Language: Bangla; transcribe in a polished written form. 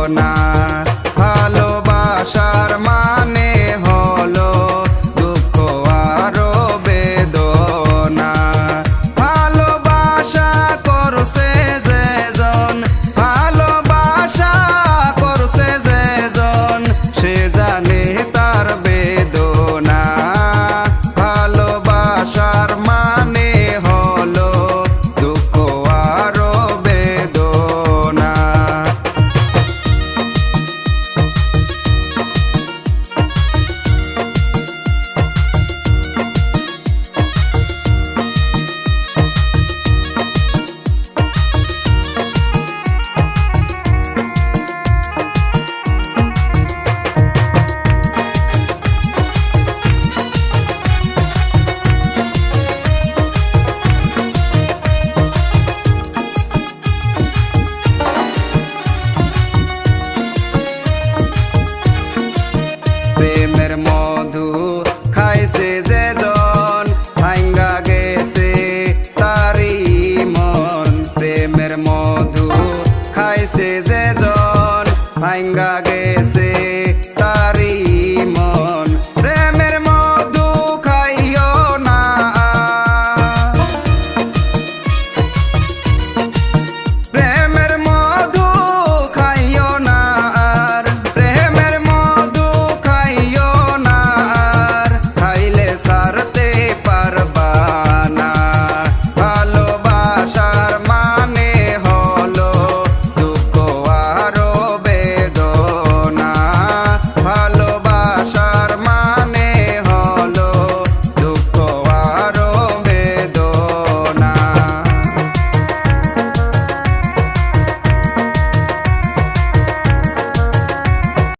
না ভালোবাসার মানে হলো দুঃখ আরো বেদনা ভালোবাসা করছে যেজন ভালোবাসা করছে যেজন সে জানে তার বেদনা ভালোবাসার মানে হলো দুঃখ আরো বেদনা প্রেমের মধু খাইছে যেজন ভাঙ্গা গেছে তারি মন প্রেমের মধু খাইছে যেজন ভাঙ্গা